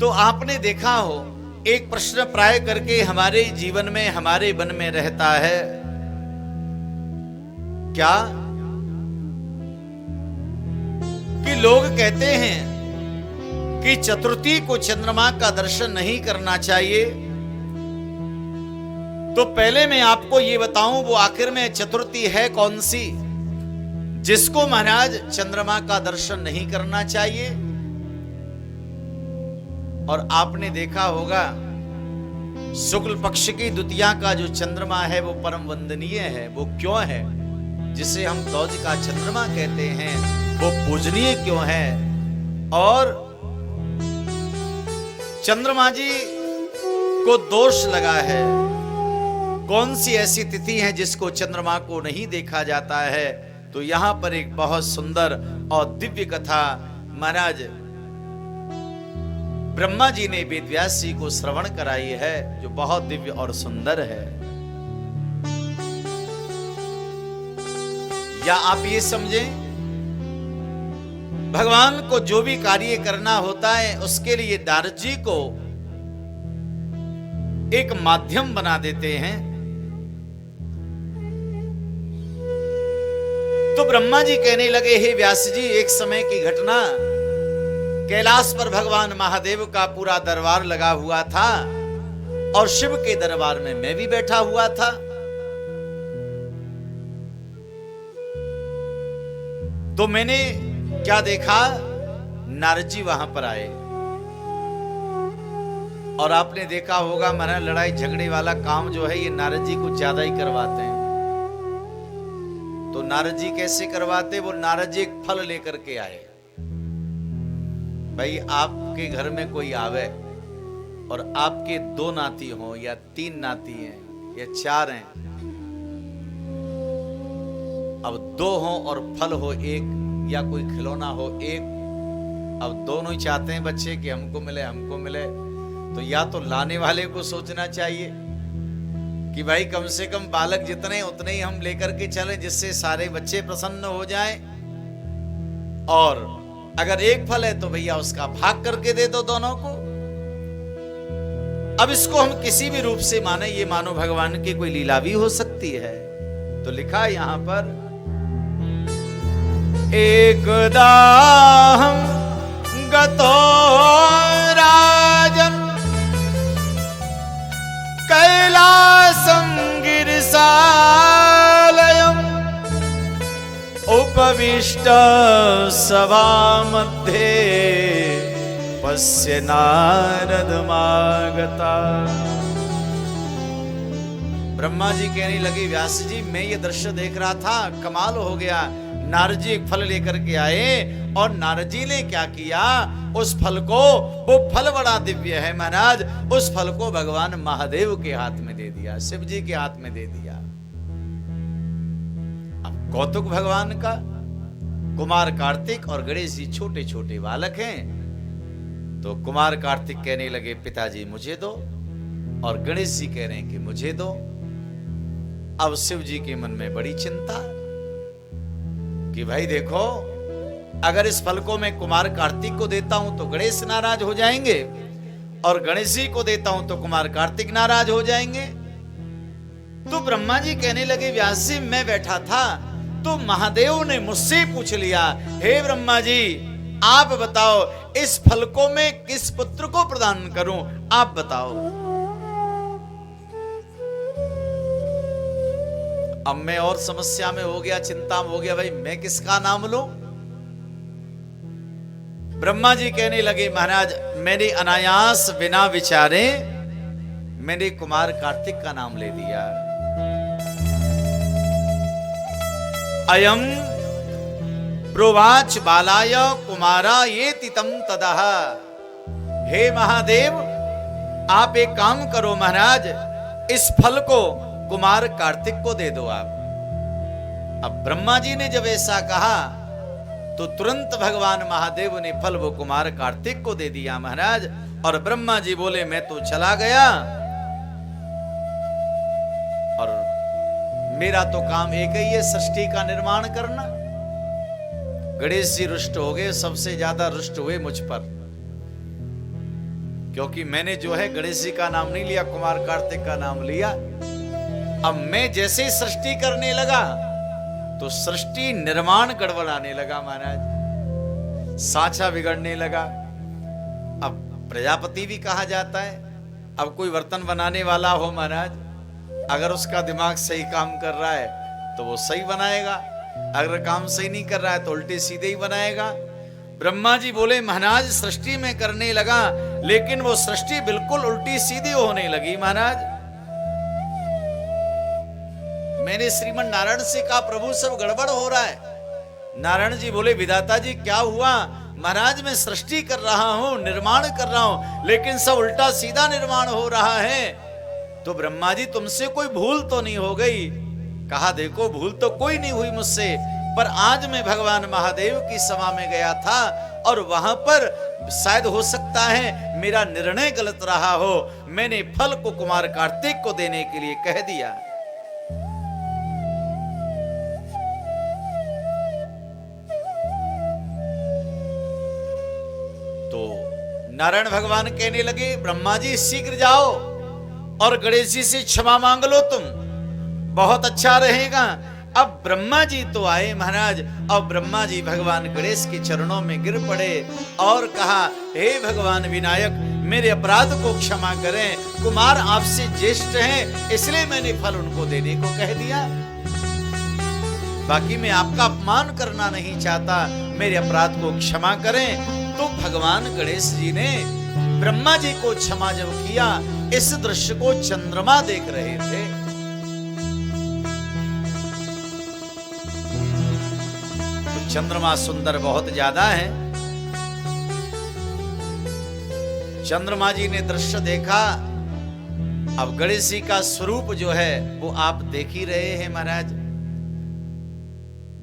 तो आपने देखा हो, एक प्रश्न प्राय करके हमारे जीवन में, हमारे मन में रहता है, क्या कि लोग कहते हैं कि चतुर्थी को चंद्रमा का दर्शन नहीं करना चाहिए। तो पहले मैं आपको ये बताऊं, वो आखिर में चतुर्थी है कौन सी जिसको महाराज चंद्रमा का दर्शन नहीं करना चाहिए। और आपने देखा होगा, शुक्ल पक्ष की द्वितीया का जो चंद्रमा है वो परम वंदनीय है। वो क्यों है? जिसे हम दौज का चंद्रमा कहते हैं, वो पूजनीय क्यों है? और चंद्रमा जी को दोष लगा है। कौन सी ऐसी तिथि है जिसको चंद्रमा को नहीं देखा जाता है? तो यहां पर एक बहुत सुंदर और दिव्य कथा महाराज ब्रह्मा जी ने वेदव्यास जी को श्रवण कराई है, जो बहुत दिव्य और सुंदर है। या आप ये समझें, भगवान को जो भी कार्य करना होता है उसके लिए नारद जी को एक माध्यम बना देते हैं। तो ब्रह्मा जी कहने लगे, हे व्यास जी, एक समय की घटना, कैलाश पर भगवान महादेव का पूरा दरबार लगा हुआ था और शिव के दरबार में मैं भी बैठा हुआ था। तो मैंने क्या देखा, नारद जी वहां पर आए और आपने देखा होगा महाराज, लड़ाई झगड़े वाला काम जो है ये नारद जी कुछ ज्यादा ही करवाते हैं। तो नारद जी कैसे करवाते? वो नारद जी एक फल लेकर के आए। भाई, आपके घर में कोई आवे और आपके 2 नाती हो या 3 नाती हैं या 4 हैं, अब 2 हो और फल हो 1 या कोई खिलौना हो 1, अब दोनों ही चाहते हैं बच्चे कि हमको मिले, हमको मिले। तो या तो लाने वाले को सोचना चाहिए कि भाई कम से कम बालक जितने उतने ही हम लेकर के चलें, जिससे सारे बच्चे प्रसन्न हो जाएं। और अगर 1 फल है तो भैया उसका भाग करके दे दो दोनों को। अब इसको हम किसी भी रूप से माने, ये मानो भगवान की कोई लीला भी हो सकती है। तो लिखा यहां पर, एकदा हम गतो राजन कैलासं गिरिशालयम् उपविष्ट सभा मध्ये पश्य नारदमागता। ब्रह्मा जी कहने लगे, व्यास जी, मैं ये दृश्य देख रहा था, कमाल हो गया। नारद जी एक फल लेकर के आए और नारद जी ने क्या किया, उस फल को, वो फल बड़ा दिव्य है महाराज, उस फल को भगवान महादेव के हाथ में दे दिया, शिव जी के हाथ में दे दिया। अब कौतुक भगवान का, कुमार कार्तिक और गणेश जी छोटे छोटे बालक हैं। तो कुमार कार्तिक कहने लगे, पिताजी मुझे दो, और गणेश जी कह रहे हैं कि मुझे दो। अब शिव जी के मन में बड़ी चिंता कि भाई देखो, अगर इस फल को मैं कुमार कार्तिक को देता हूं तो गणेश नाराज हो जाएंगे, और गणेश जी को देता हूं तो कुमार कार्तिक नाराज हो जाएंगे। तो ब्रह्मा जी कहने लगे, व्यास जी, मैं बैठा था तो महादेव ने मुझसे पूछ लिया, हे ब्रह्मा जी, आप बताओ इस फल को मैं किस पुत्र को प्रदान करूं, आप बताओ। अब मैं और समस्या में हो गया, चिंता में हो गया, भाई मैं किसका नाम लूं? ब्रह्मा जी कहने लगे, महाराज, मैंने अनायास बिना विचारे मैंने कुमार कार्तिक का नाम ले दिया। अयम प्रोवाच बालाय कुमारा ये तितम तदह। हे महादेव, आप एक काम करो महाराज, इस फल को कुमार कार्तिक को दे दो आप। अब ब्रह्मा जी ने जब ऐसा कहा तो तुरंत भगवान महादेव ने फल वो कुमार कार्तिक को दे दिया महाराज। और ब्रह्मा जी बोले, मैं तो चला गया और मेरा तो काम एक ही है, सृष्टि का निर्माण करना। गणेश जी रुष्ट हो गए, सबसे ज्यादा रुष्ट हुए मुझ पर। क्योंकि मैंने जो है गणेश जी का नाम नहीं लिया, कुमार कार्तिक का नाम लिया। अब मैं जैसे सृष्टि करने लगा तो सृष्टि निर्माण गड़बड़ाने लगा महाराज, साँचा बिगड़ने लगा। अब प्रजापति भी कहा जाता है। अब कोई बर्तन बनाने वाला हो महाराज, अगर उसका दिमाग सही काम कर रहा है तो वो सही बनाएगा, अगर काम सही नहीं कर रहा है तो उल्टे सीधे ही बनाएगा। ब्रह्मा जी बोले महाराज सृष्टि में करने लगा, लेकिन वो सृष्टि बिल्कुल उल्टी सीधी होने लगी महाराज। मैंने श्रीमन नारायण से कहा प्रभु सब गड़बड़ हो रहा है। नारायण जी बोले विधाता जी क्या हुआ? महाराज मैं सृष्टि कर रहा हूं, निर्माण कर रहा हूं, लेकिन सब उल्टा सीधा निर्माण हो रहा है। तो ब्रह्मा जी तुमसे कोई भूल तो नहीं हो गई? कहा देखो भूल तो कोई नहीं हुई मुझसे, पर आज मैं भगवान महादेव की सभा में गया था और वहां पर शायद हो सकता है मेरा निर्णय गलत रहा हो, मैंने फल को कुमार कार्तिक को देने के लिए कह दिया। तो नारायण भगवान कहने लगे ब्रह्मा जी शीघ्र जाओ और गणेश जी से क्षमा मांग लो, तुम बहुत अच्छा रहेगा। अब ब्रह्मा जी तो आए महाराज, अब ब्रह्मा जी भगवान गणेश के चरणों में गिर पड़े और कहा हे भगवान विनायक मेरे अपराध को क्षमा करें, कुमार आपसे ज्येष्ठ हैं इसलिए मैंने फल उनको देने को कह दिया, बाकी मैं आपका अपमान करना नहीं चाहता, मेरे अपराध को क्षमा करें। तो भगवान गणेश जी ने ब्रह्मा जी को क्षमा जब किया, इस दृश्य को चंद्रमा देख रहे थे। तो चंद्रमा सुंदर बहुत ज्यादा है। चंद्रमा जी ने दृश्य देखा। अब गणेश जी का स्वरूप जो है वो आप देख ही रहे हैं महाराज,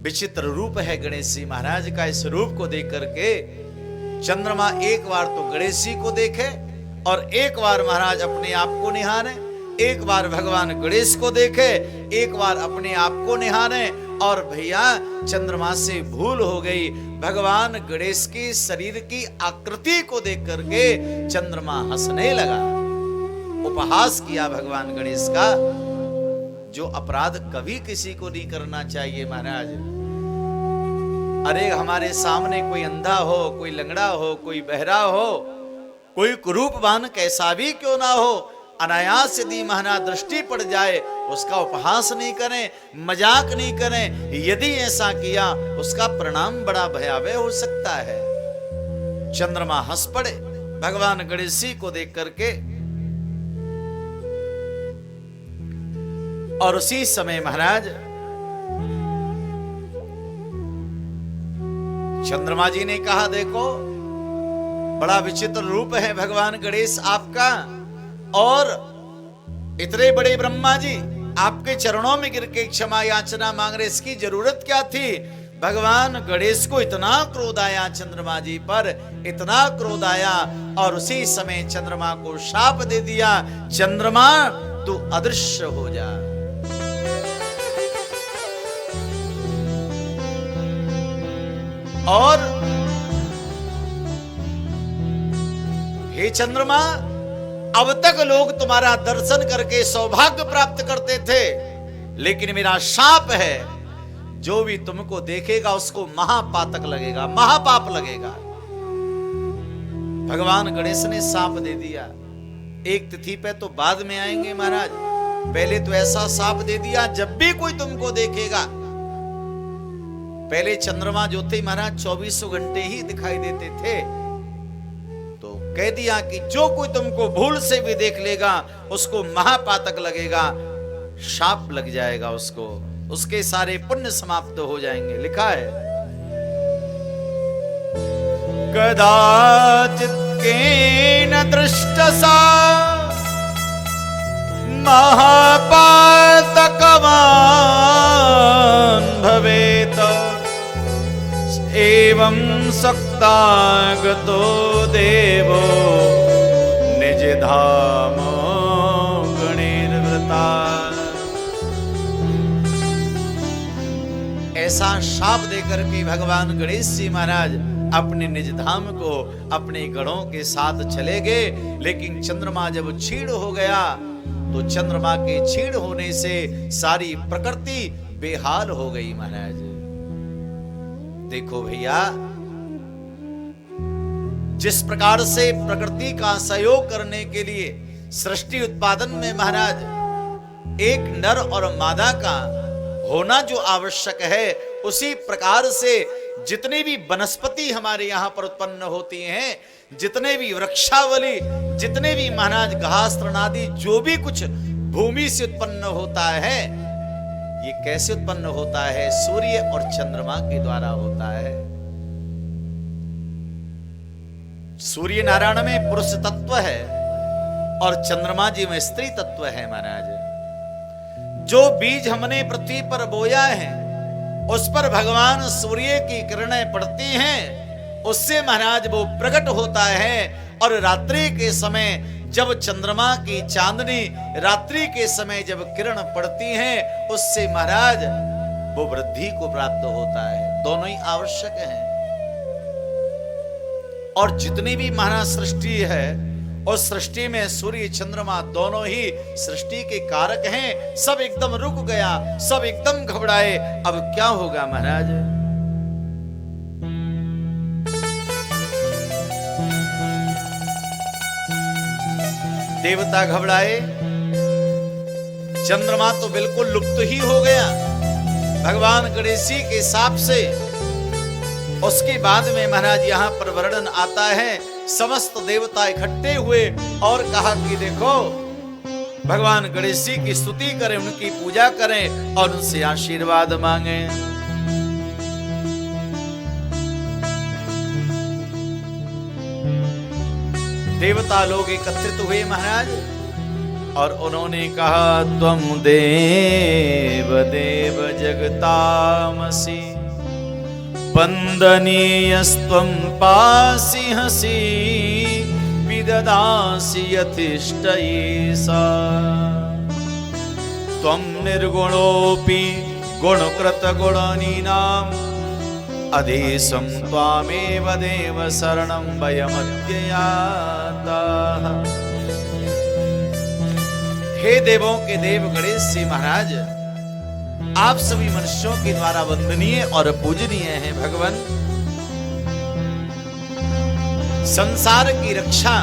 विचित्र रूप है गणेश जी महाराज का। इस रूप को देख करके चंद्रमा एक बार तो गणेश जी को देखे और एक बार महाराज अपने आप को निहारे, एक बार भगवान गणेश को देखे, एक बार अपने आप को निहारे। और भैया चंद्रमा से भूल हो गई, भगवान गणेश की शरीर की आकृति को देख करके चंद्रमा हंसने लगा, उपहास किया भगवान गणेश का, जो अपराध कभी किसी को नहीं करना चाहिए महाराज। अरे हमारे सामने कोई अंधा हो, कोई लंगड़ा हो, कोई बहरा हो, कोई कुरूपवान कैसा भी क्यों ना हो, अनायास यदि महाराज दृष्टि पड़ जाए उसका उपहास नहीं करें, मजाक नहीं करें। यदि ऐसा किया उसका परिणाम बड़ा भयावह हो सकता है। चंद्रमा हंस पड़े भगवान गणेश जी को देख करके, और उसी समय महाराज चंद्रमा जी ने कहा देखो बड़ा विचित्र रूप है भगवान गणेश आपका, और इतने बड़े ब्रह्मा जी आपके चरणों में गिर के क्षमा याचना मांग रहे, इसकी जरूरत क्या थी? भगवान गणेश को इतना क्रोध आया चंद्रमा जी पर, इतना क्रोध आया, और उसी समय चंद्रमा को शाप दे दिया, चंद्रमा तू अदृश्य हो जा। और हे चंद्रमा अब तक लोग तुम्हारा दर्शन करके सौभाग्य प्राप्त करते थे, लेकिन मेरा शाप है जो भी तुमको देखेगा उसको महापातक लगेगा, महापाप लगेगा। भगवान गणेश ने शाप दे दिया। एक तिथि पे तो बाद में आएंगे महाराज, पहले तो ऐसा शाप दे दिया जब भी कोई तुमको देखेगा, पहले चंद्रमा जो थे महाराज 24 घंटे ही दिखाई देते थे, तो कह दिया कि जो कोई तुमको भूल से भी देख लेगा उसको महापातक लगेगा, शाप लग जाएगा उसको, उसके सारे पुण्य समाप्त हो जाएंगे। लिखा है कदाचित केन दृष्टसा महापातकवान् भवेत एवं सक्तागतो देवो निज धाम गणेर्वृता। ऐसा शाप देकर के भगवान गणेश जी महाराज अपने निज धाम को अपने गणों के साथ चले गए। लेकिन चंद्रमा जब क्षीण हो गया तो चंद्रमा के क्षीण होने से सारी प्रकृति बेहाल हो गई महाराज। देखो भैया, जिस प्रकार से प्रकृति का सहयोग करने के लिए सृष्टि उत्पादन में महाराज एक नर और मादा का होना जो आवश्यक है, उसी प्रकार से जितने भी वनस्पति हमारे यहाँ पर उत्पन्न होती हैं, जितने भी वृक्षावली, जितने भी महाराज घास तृणादि जो भी कुछ भूमि से उत्पन्न होता है, ये कैसे उत्पन्न होता है? सूर्य और चंद्रमा के द्वारा होता है। सूर्य नारायण में पुरुष तत्व है और चंद्रमा जी में स्त्री तत्व है महाराज। जो बीज हमने पृथ्वी पर बोया है उस पर भगवान सूर्य की किरणें पड़ती हैं, उससे महाराज वो प्रकट होता है। और रात्रि के समय जब चंद्रमा की चांदनी रात्रि के समय जब किरण पड़ती हैं, उससे महाराज वो वृद्धि को प्राप्त होता है। दोनों ही आवश्यक हैं। और जितनी भी महाराज सृष्टि है, उस सृष्टि में सूर्य चंद्रमा दोनों ही सृष्टि के कारक हैं। सब एकदम रुक गया, सब एकदम घबराए। अब क्या होगा महाराज? देवता घबराए, चंद्रमा तो बिल्कुल लुप्त ही हो गया भगवान गणेश जी के शाप से। उसके बाद में महाराज यहाँ पर वर्णन आता है, समस्त देवता इकट्ठे हुए और कहा कि देखो, भगवान गणेश जी की स्तुति करें, उनकी पूजा करें और उनसे आशीर्वाद मांगे। देवता लोग एकत्रित हुए महाराज और उन्होंने कहा, त्वं देव देव जगतामसि वंदनीयस्त्वं पासिहसि विददासि यथिष्ठयेषा त्वं निर्गुणोऽपि गुणकृतगुणनीनाम् अधीशं त्वामेव देव शरणं वयमद्य याताः। हे देवों के देव गणेश जी महाराज, आप सभी मनुष्यों के द्वारा वंदनीय और पूजनीय हैं भगवान। संसार की रक्षा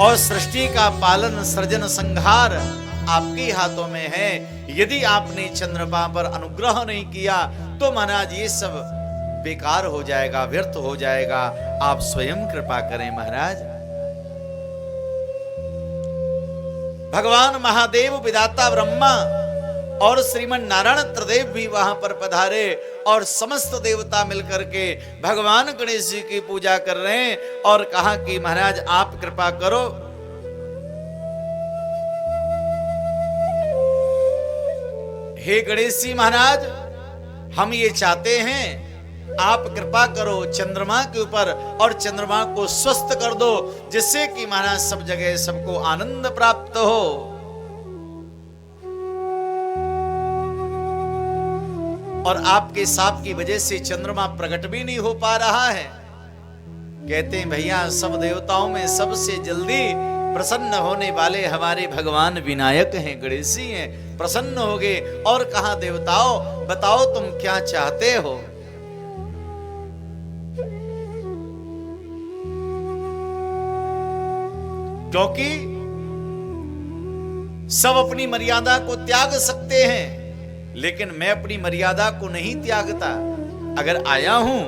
और सृष्टि का पालन सृजन संहार आपके हाथों में है। यदि आपने चंद्रमा पर अनुग्रह नहीं किया तो महाराज ये सब बेकार हो जाएगा, व्यर्थ हो जाएगा। आप स्वयं कृपा करें महाराज। भगवान महादेव विधाता ब्रह्मा और श्रीमन नारायण त्रिदेव भी वहां पर पधारे और समस्त देवता मिलकर के भगवान गणेश जी की पूजा कर रहे हैं और कहा कि महाराज आप कृपा करो। हे गणेश जी महाराज, हम ये चाहते हैं आप कृपा करो चंद्रमा के ऊपर और चंद्रमा को स्वस्थ कर दो, जिससे कि महाराज सब जगह सबको आनंद प्राप्त हो। और आपके शाप की वजह से चंद्रमा प्रकट भी नहीं हो पा रहा है। कहते हैं भैया, सब देवताओं में सबसे जल्दी प्रसन्न होने वाले हमारे भगवान विनायक हैं, गणेश जी हैं। प्रसन्न हो गए और कहा, देवताओं बताओ तुम क्या चाहते हो। क्योंकि सब अपनी मर्यादा को त्याग सकते हैं, लेकिन मैं अपनी मर्यादा को नहीं त्यागता। अगर आया हूं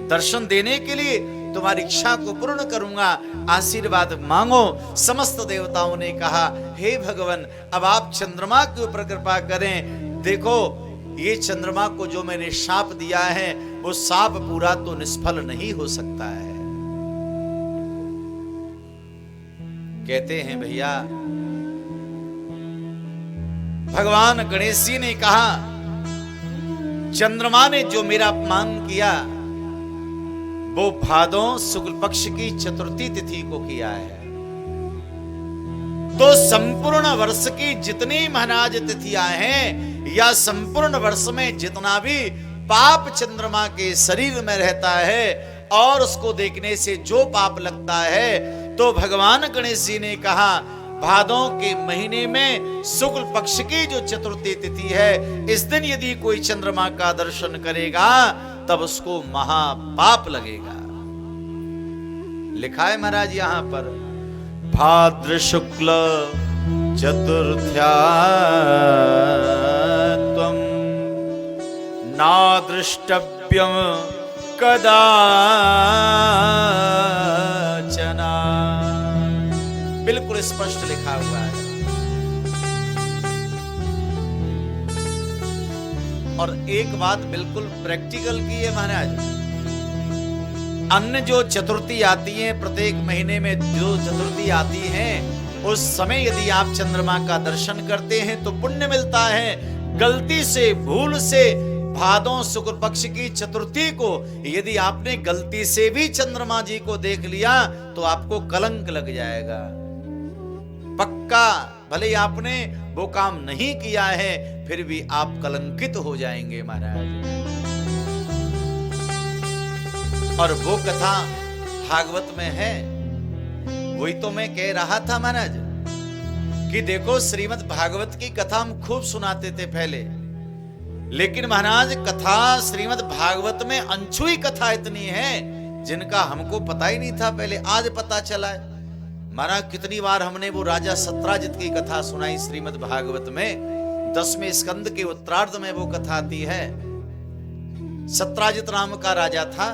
दर्शन देने के लिए, तुम्हारी इच्छा को पूर्ण करूंगा, आशीर्वाद मांगो। समस्त देवताओं ने कहा, हे भगवान, अब आप चंद्रमा के ऊपर कृपा करें। देखो, ये चंद्रमा को जो मैंने शाप दिया है, वो शाप पूरा तो निष्फल नहीं हो सकता है। कहते हैं भैया, भगवान गणेश जी ने कहा, चंद्रमा ने जो मेरा अपमान किया वो भादों शुक्ल पक्ष की चतुर्थी तिथि को किया है। तो संपूर्ण वर्ष की जितनी महाराज तिथियां हैं, या संपूर्ण वर्ष में जितना भी पाप चंद्रमा के शरीर में रहता है और उसको देखने से जो पाप लगता है, तो भगवान गणेश जी ने कहा भादों के महीने में शुक्ल पक्ष की जो चतुर्थी तिथि है, इस दिन यदि कोई चंद्रमा का दर्शन करेगा तब उसको महापाप लगेगा। लिखा है महाराज यहां पर, भाद्र शुक्ल चतुर्थ्या त्वं नादृष्टव्यम कदाचन। बिल्कुल स्पष्ट लिखा हुआ है। और एक बात बिल्कुल प्रैक्टिकल की है महाराज, अन्य जो चतुर्थी आती है, प्रत्येक महीने में जो चतुर्थी आती है, उस समय यदि आप चंद्रमा का दर्शन करते हैं तो पुण्य मिलता है। गलती से, भूल से भादों शुक्ल पक्ष की चतुर्थी को यदि आपने गलती से भी चंद्रमा जी को देख लिया तो आपको कलंक लग जाएगा पक्का। भले ही आपने वो काम नहीं किया है, फिर भी आप कलंकित हो जाएंगे महाराज। और वो कथा भागवत में है, वही तो मैं कह रहा था महाराज कि देखो श्रीमद् भागवत की कथा हम खूब सुनाते थे पहले, लेकिन महाराज कथा श्रीमद् भागवत में अनछुई कथा इतनी है जिनका हमको पता ही नहीं था पहले, आज पता चला है। महाराज कितनी बार हमने वो राजा सत्राजित की कथा सुनाई श्रीमद् भागवत में, 10वें स्कंद के उत्तरार्ध में वो कथा आती है। सत्राजित नाम का राजा था,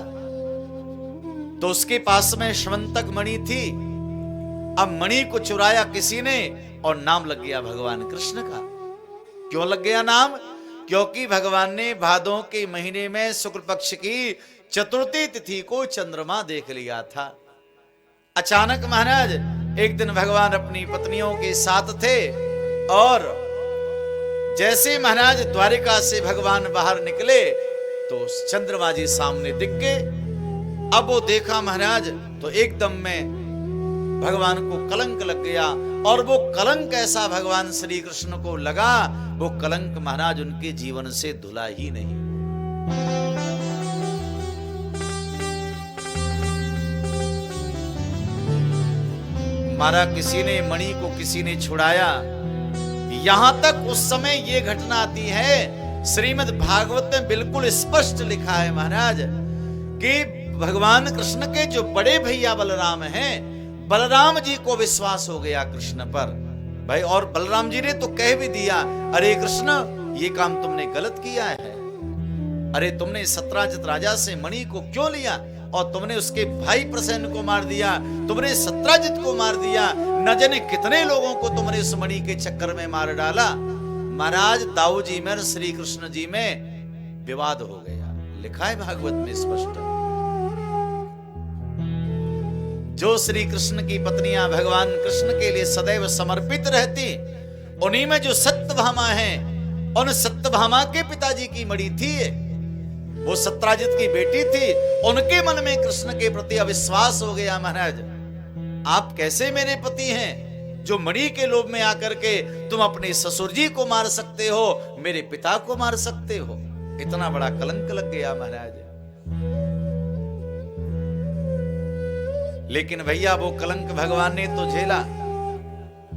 तो उसके पास में श्वंतक मणि थी। अब मणि को चुराया किसी ने और नाम लग गया भगवान कृष्ण का। क्यों लग गया नाम? क्योंकि भगवान ने भादों के महीने में शुक्ल पक्ष की चतुर्थी तिथि को चंद्रमा देख लिया था। अचानक महाराज एक दिन भगवान अपनी पत्नियों के साथ थे और जैसे महाराज द्वारिका से भगवान बाहर निकले तो चंद्रमा जी सामने दिख गए। अब वो देखा महाराज तो एकदम में भगवान को कलंक लग गया, और वो कलंक ऐसा भगवान श्री कृष्ण को लगा, वो कलंक महाराज उनके जीवन से धुला ही नहीं। मारा किसी ने मणि को, किसी ने छुड़ाया। यहां तक उस समय ये घटना आती है, श्रीमद् भागवत में बिल्कुल स्पष्ट लिखा है महाराज कि भगवान कृष्ण के जो बड़े भैया बलराम हैं, बलराम जी को विश्वास हो गया कृष्ण पर भाई, और बलराम जी ने तो कह भी दिया, अरे कृष्ण ये काम तुमने गलत किया है। अरे तुमने सत्राजित राजा से मणि को क्यों लिया और तुमने उसके भाई प्रसेन को मार दिया, तुमने सत्राजित को मार दिया, न जाने कितने लोगों को तुमने उस मणि के चक्कर में मार डाला। महाराज दाऊ जी में श्री कृष्ण जी में विवाद हो गया, लिखा है भागवत में स्पष्ट। जो श्री कृष्ण की पत्नियां भगवान कृष्ण के लिए सदैव समर्पित रहती, उन्हीं में जो सत्यभामा हैं, उन सत्यभामा के पिताजी की मणि थी, वो सत्राजित की बेटी थी, उनके मन में कृष्ण के प्रति अविश्वास हो गया। महाराज आप कैसे मेरे पति हैं जो मणि के लोभ में आकर के तुम अपने ससुर जी को मार सकते हो, मेरे पिता को मार सकते हो? इतना बड़ा कलंक लग गया महाराज। लेकिन भैया वो कलंक भगवान ने तो झेला,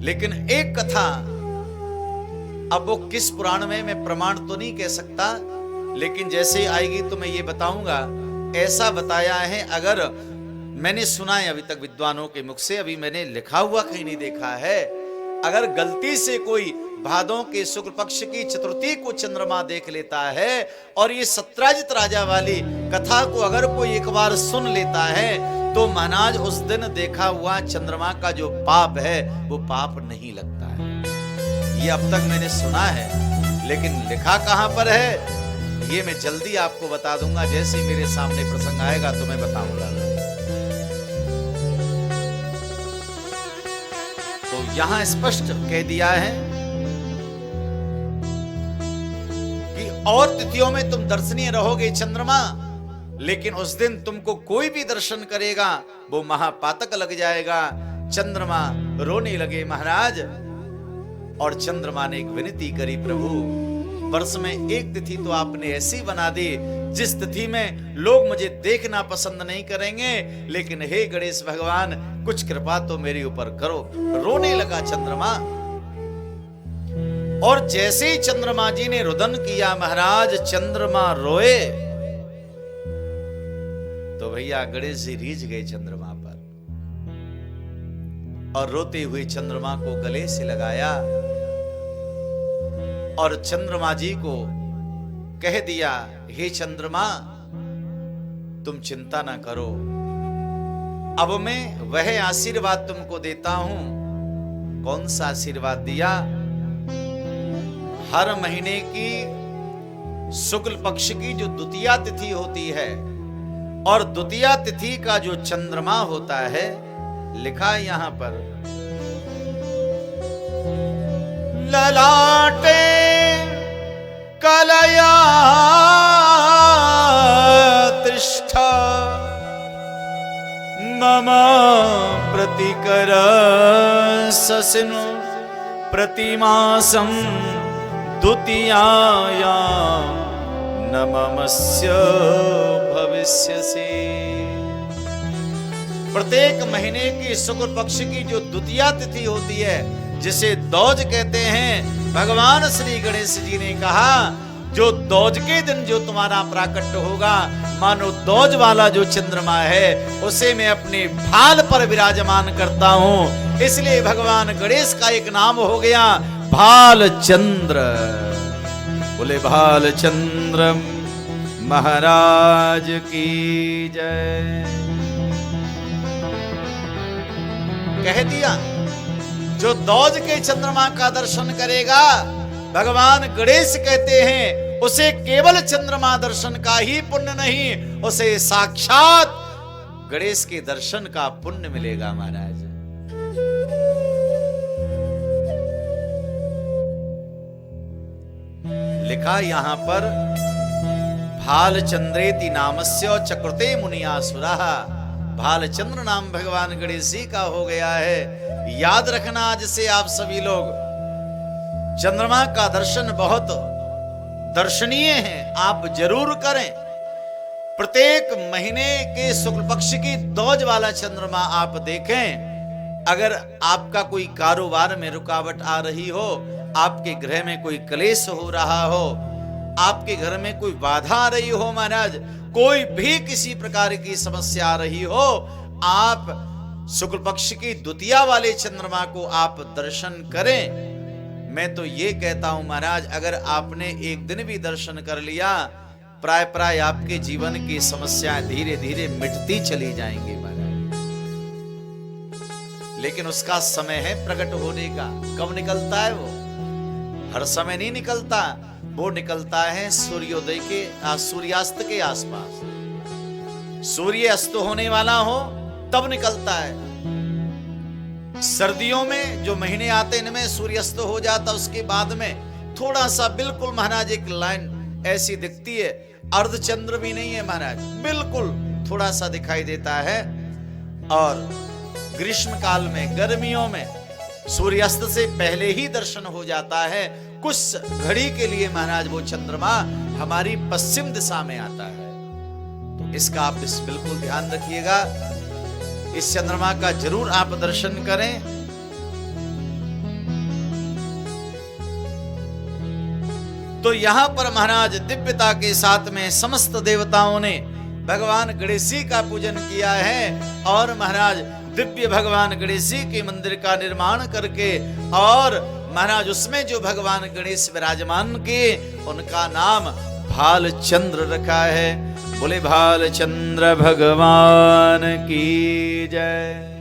लेकिन एक कथा, अब वो किस पुराण में मैं प्रमाण तो नहीं कह सकता, लेकिन जैसे आएगी तो मैं ये बताऊंगा। ऐसा बताया है, अगर मैंने सुना है अभी तक विद्वानों के मुख से, अभी मैंने लिखा हुआ कहीं नहीं देखा है, अगर गलती से कोई भादों के शुक्ल पक्ष की चतुर्थी को चंद्रमा देख लेता है और ये सत्राजित राजा वाली कथा को अगर कोई एक बार सुन लेता है, तो महाराज उस दिन देखा हुआ चंद्रमा का जो पाप है वो पाप नहीं लगता है। ये अब तक मैंने सुना है, लेकिन लिखा कहां पर है ये मैं जल्दी आपको बता दूंगा। जैसे मेरे सामने प्रसंग आएगा तो मैं बताऊंगा। तो यहां स्पष्ट कह दिया है कि और तिथियों में तुम दर्शनीय रहोगे चंद्रमा, लेकिन उस दिन तुमको कोई भी दर्शन करेगा वो महापातक लग जाएगा। चंद्रमा रोने लगे महाराज, और चंद्रमा ने एक विनती करी, प्रभु वर्ष में एक तिथि तो आपने ऐसी बना दी जिस तिथि में लोग मुझे देखना पसंद नहीं करेंगे, लेकिन हे गणेश भगवान कुछ कृपा तो मेरे ऊपर करो। रोने लगा चंद्रमा, और जैसे ही चंद्रमा जी ने रुदन किया महाराज, चंद्रमा रोए तो भैया गणेश जी रीझ गए चंद्रमा पर, और रोते हुए चंद्रमा को गले से लगाया और चंद्रमा जी को कह दिया, हे चंद्रमा तुम चिंता ना करो, अब मैं वह आशीर्वाद तुमको देता हूं। कौन सा आशीर्वाद दिया? हर महीने की शुक्ल पक्ष की जो द्वितीया तिथि होती है, और द्वितीया तिथि का जो चंद्रमा होता है, लिखा है यहां पर, ललाटे कलया तिष्ठा मम प्रतिकर ससिनु प्रतिमासं द्वितीयाया न ममस्य भविष्यसि। प्रत्येक महीने की शुक्ल पक्ष की जो द्वितीया तिथि होती है, जिसे दौज कहते हैं, भगवान श्री गणेश जी ने कहा जो दौज के दिन जो तुम्हारा प्राकट्य होगा, मानो दौज वाला जो चंद्रमा है उसे मैं अपने भाल पर विराजमान करता हूं। इसलिए भगवान गणेश का एक नाम हो गया भाल चंद्र। बोले भाल चंद्र महाराज की जय। कह दिया जो दौज के चंद्रमा का दर्शन करेगा, भगवान गणेश कहते हैं उसे केवल चंद्रमा दर्शन का ही पुण्य नहीं, उसे साक्षात गणेश के दर्शन का पुण्य मिलेगा महाराज। लिखा यहां पर भाल चंद्रेति नामस्य चक्रते मुनियासुरा। भालचंद्र नाम भगवान गणेश जी का हो गया है। याद रखना आज से आप सभी लोग, चंद्रमा का दर्शन बहुत दर्शनीय है, आप जरूर करें। प्रत्येक महीने के शुक्ल पक्ष की दौज वाला चंद्रमा आप देखें। अगर आपका कोई कारोबार में रुकावट आ रही हो, आपके गृह में कोई क्लेश हो रहा हो, आपके घर में कोई बाधा आ रही हो महाराज, कोई भी किसी प्रकार की समस्या आ रही हो, आप शुक्ल पक्ष की द्वितीया वाले चंद्रमा को आप दर्शन करें। मैं तो ये कहता हूं महाराज, अगर आपने एक दिन भी दर्शन कर लिया, प्राय प्राय आपके जीवन की समस्याएं धीरे धीरे मिटती चली जाएंगी महाराज। लेकिन उसका समय है प्रकट होने का। कब निकलता है वो? हर समय नहीं निकलता, वो निकलता है सूर्योदय के सूर्यास्त के आसपास। सूर्य अस्त होने वाला हो तब निकलता है। सर्दियों में जो महीने आते हैं इनमें सूर्यास्त हो जाता, उसके बाद में थोड़ा सा बिल्कुल महाराज एक लाइन ऐसी दिखती है, अर्धचंद्र भी नहीं है महाराज, बिल्कुल थोड़ा सा दिखाई देता है। और ग्रीष्म काल में, गर्मियों में सूर्यास्त से पहले ही दर्शन हो जाता है। कुछ घड़ी के लिए महाराज वो चंद्रमा हमारी पश्चिम दिशा में आता है। तो इसका आप बिल्कुल ध्यान रखिएगा, इस चंद्रमा का जरूर आप दर्शन करें। तो यहां पर महाराज दिव्यता के साथ में समस्त देवताओं ने भगवान गणेश जी का पूजन किया है, और महाराज दिव्य भगवान गणेश जी के मंदिर का निर्माण करके, और महाराज उसमें जो भगवान गणेश विराजमान के, उनका नाम भालचंद्र रखा है। बोले भालचंद्र भगवान की जय।